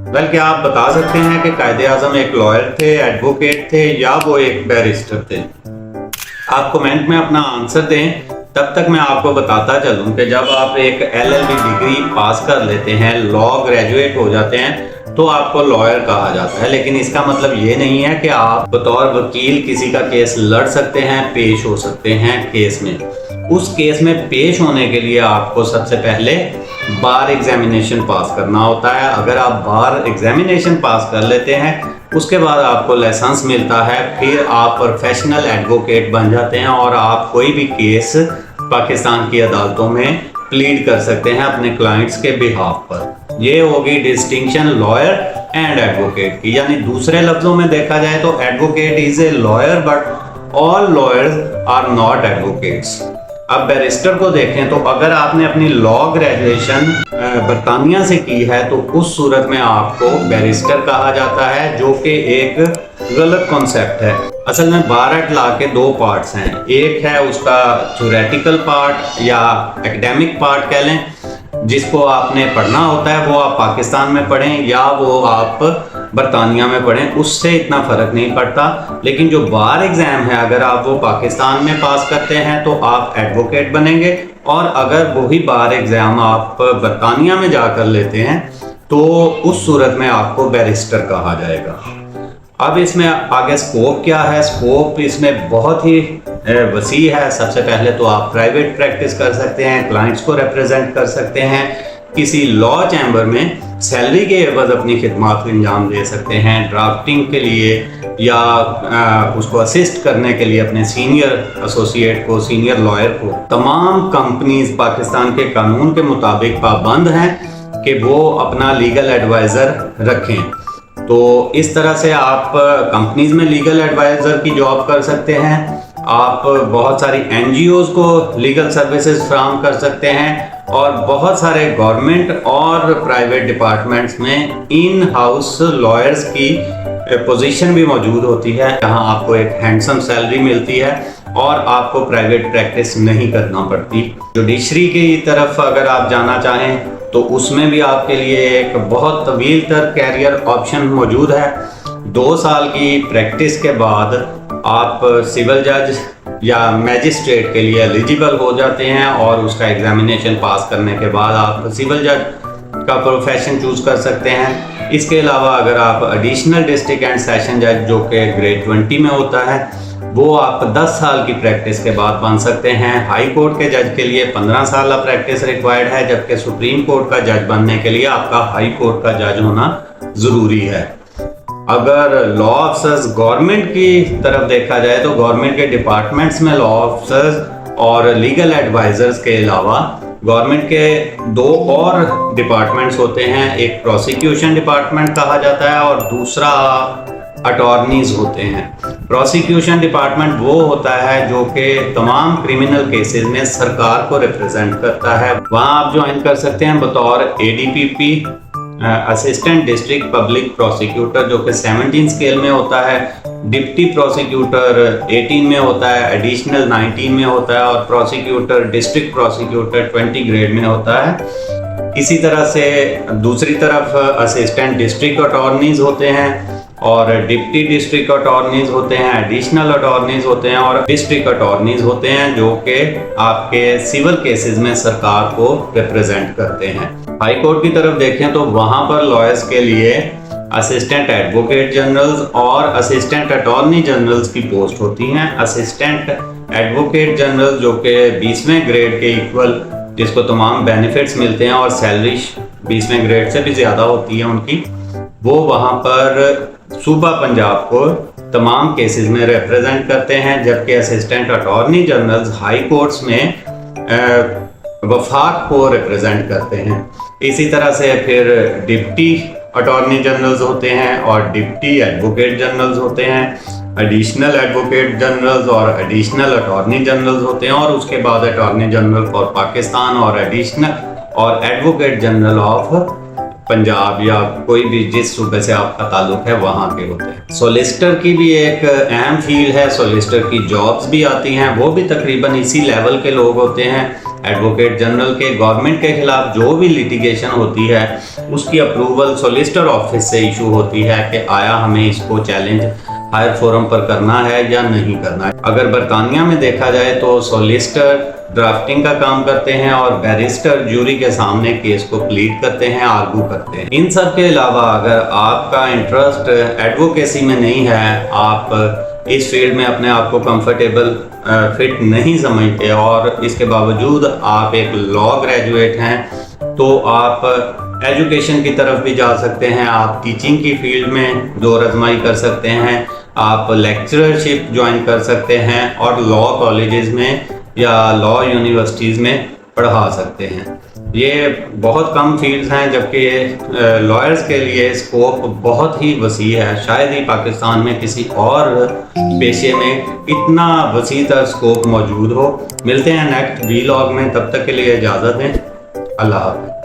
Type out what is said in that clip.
Well, क्या आप बता सकते हैं कि कायदे आज़म एक लॉयर थे, एडवोकेट थे या वो एक बैरिस्टर थे? आप कमेंट में अपना आंसर दें। तब तक मैं आपको बताता चलूं कि जब आप एक एलएलबी डिग्री पास कर लेते हैं, लॉ ग्रेजुएट हो जाते हैं, तो आपको लॉयर कहा जाता है। लेकिन इसका मतलब ये नहीं है कि आप बतौर वकील किसी का केस लड़ सकते हैं, पेश हो सकते हैं केस में। उस केस में पेश होने के लिए आपको सबसे पहले बार एग्जामिनेशन पास करना होता है। अगर आप बार एग्जामिनेशन पास कर लेते हैं, उसके बाद आपको लाइसेंस मिलता है, फिर आप प्रोफेशनल एडवोकेट बन जाते हैं और आप कोई भी केस पाकिस्तान की अदालतों में प्लीड कर सकते हैं अपने क्लाइंट्स के बिहाफ पर। ये होगी डिस्टिंक्शन लॉयर एंड एडवोकेट की। यानी दूसरे लफ्जों में देखा जाए तो advocate is a lawyer but all lawyers are not advocates. अब बैरिस्टर को देखें तो अगर आपने अपनी लॉ ग्रेजुएशन बरतानिया से की है तो उस सूरत में आपको बैरिस्टर कहा जाता है, जो कि एक गलत कॉन्सेप्ट है। असल में बार एट लॉ के दो पार्ट्स हैं। एक है उसका थ्योरेटिकल पार्ट या एकेडमिक पार्ट कह लें, जिसको आपने पढ़ना होता है, वो आप पाकिस्तान में पढ़ें या वो आप बरतानिया में पढ़ें, उससे इतना फ़र्क नहीं पड़ता। लेकिन जो बार एग्ज़ाम है, अगर आप वो पाकिस्तान में पास करते हैं तो आप एडवोकेट बनेंगे, और अगर वही बार एग्ज़ाम आप बरतानिया में जाकर लेते हैं तो उस सूरत में आपको बैरिस्टर कहा जाएगा। अब इसमें आगे स्कोप क्या है? स्कोप इसमें बहुत ही वसी है। सबसे पहले तो आप प्राइवेट प्रैक्टिस कर सकते हैं, क्लाइंट्स को रिप्रेजेंट कर सकते हैं, किसी लॉ चैम्बर में सैलरी के एवज अपनी खिदमत को अंजाम दे सकते हैं, ड्राफ्टिंग के लिए या उसको असिस्ट करने के लिए अपने सीनियर एसोसिएट को, सीनियर लॉयर को। तमाम कंपनीज पाकिस्तान के कानून के मुताबिक पाबंद हैं कि वो अपना लीगल एडवाइज़र रखें। तो इस तरह से आप कंपनीज में लीगल एडवाइज़र की जॉब कर सकते हैं। आप बहुत सारी एनजीओज़ को लीगल सर्विसेज फ्राहम कर सकते हैं, और बहुत सारे गवर्नमेंट और प्राइवेट डिपार्टमेंट्स में इन हाउस लॉयर्स की पोजीशन भी मौजूद होती है, जहां आपको एक हैंडसम सैलरी मिलती है और आपको प्राइवेट प्रैक्टिस नहीं करना पड़ती। जुडिशरी की तरफ अगर आप जाना चाहें तो उसमें भी आपके लिए एक बहुत तवील तर कैरियर ऑप्शन मौजूद है। 2 साल की प्रैक्टिस के बाद आप सिविल जज या मैजिस्ट्रेट के लिए एलिजिबल हो जाते हैं, और उसका एग्जामिनेशन पास करने के बाद आप सिविल जज का प्रोफेशन चूज़ कर सकते हैं। इसके अलावा अगर आप एडिशनल डिस्ट्रिक्ट एंड सेशन जज, जो कि ग्रेड 20 में होता है, वो आप 10 साल की प्रैक्टिस के बाद बन सकते हैं। हाई कोर्ट के जज के लिए 15 साल प्रैक्टिस रिक्वायर्ड है, जबकि सुप्रीम कोर्ट का जज बनने के लिए आपका हाई कोर्ट का जज होना ज़रूरी है। अगर लॉ ऑफिसर्स गवर्नमेंट की तरफ देखा जाए तो गवर्नमेंट के डिपार्टमेंट्स में लॉ ऑफिसर्स और लीगल एडवाइजर्स के अलावा गवर्नमेंट के 2 और डिपार्टमेंट्स होते हैं। एक प्रोसिक्यूशन डिपार्टमेंट कहा जाता है और दूसरा अटॉर्नीज होते हैं। प्रोसिक्यूशन डिपार्टमेंट वो होता है जो कि तमाम क्रिमिनल केसेस में सरकार को रिप्रेजेंट करता है। वहाँ आप ज्वाइन कर सकते हैं बतौर ADPP, assistant district public prosecutor, जो कि 17 स्केल में होता है। डिप्टी प्रोसिक्यूटर 18 में होता है, एडिशनल 19 में होता है, और प्रोसिक्यूटर डिस्ट्रिक्ट प्रोसिक्यूटर 20 ग्रेड में होता है। इसी तरह से दूसरी तरफ असिस्टेंट डिस्ट्रिक्ट अटॉर्नीज होते हैं, और डिप्टी डिस्ट्रिक्ट अटॉर्नीज होते हैं, एडिशनल अटॉर्नीज होते हैं, और डिस्ट्रिक्ट अटॉर्नीज होते हैं, जो कि आपके सिविल केसेस में सरकार को रिप्रेजेंट करते हैं। हाई कोर्ट की तरफ देखें तो वहाँ पर लॉयर्स के लिए असिस्टेंट एडवोकेट जनरल्स और असिस्टेंट अटॉर्नी जनरल्स की पोस्ट होती हैं। असिस्टेंट एडवोकेट जनरल, जो कि 20वें ग्रेड के इक्वल, जिसको तमाम बेनिफिट्स मिलते हैं और सैलरी 20वें ग्रेड से भी ज़्यादा होती है उनकी, वो वहाँ पर सूबा पंजाब को तमाम केसेस में रिप्रेजेंट करते हैं। जबकि assistant attorney generals high courts में वफाक को रिप्रेजेंट करते हैं। इसी तरह से फिर डिप्टी अटॉर्नी जनरल्स होते हैं और डिप्टी एडवोकेट जनरल्स होते हैं, एडिशनल एडवोकेट जनरल्स और एडिशनल अटॉर्नी जनरल्स होते हैं, और उसके बाद अटॉर्नी जनरल फॉर पाकिस्तान और एडिशनल और एडवोकेट जनरल ऑफ पंजाब या कोई भी जिस सूबे से आपका ताल्लुक है वहाँ के होते हैं। सोलिसिटर की भी एक अहम फील्ड है। सोलिसिटर की जॉब्स भी आती हैं, वो भी तकरीबन इसी लेवल के लोग होते हैं। एडवोकेट जनरल के गवर्नमेंट के खिलाफ जो भी लिटिगेशन होती है उसकी अप्रूवल सॉलिसिटर ऑफिस से इशू होती है कि आया हमें इसको चैलेंज हायर फोरम पर करना है या नहीं करना है। अगर बरतानिया में देखा जाए तो सॉलिसिटर ड्राफ्टिंग का काम करते हैं और बैरिस्टर जूरी के सामने केस को प्लीड करते हैं, आर्गू करते हैं। इन सब के अलावा अगर आपका इंटरेस्ट एडवोकेसी में नहीं है, आप इस फील्ड में अपने आप को कंफर्टेबल फिट नहीं समझते और इसके बावजूद आप एक लॉ ग्रेजुएट हैं, तो आप एजुकेशन की तरफ भी जा सकते हैं। आप टीचिंग की फील्ड में दौर आजमाई कर सकते हैं, आप लेक्चरशिप ज्वाइन कर सकते हैं और लॉ कॉलेजेस में या लॉ यूनिवर्सिटीज़ में पढ़ा सकते हैं। ये बहुत कम फील्ड्स हैं, जबकि लॉयर्स के लिए स्कोप बहुत ही वसी है। शायद ही पाकिस्तान में किसी और पेशे में इतना वसी तर स्कोप मौजूद हो। मिलते हैं नेक्स्ट वीलॉग में, तब तक के लिए इजाज़त दें। अल्लाह हाफ़िज़।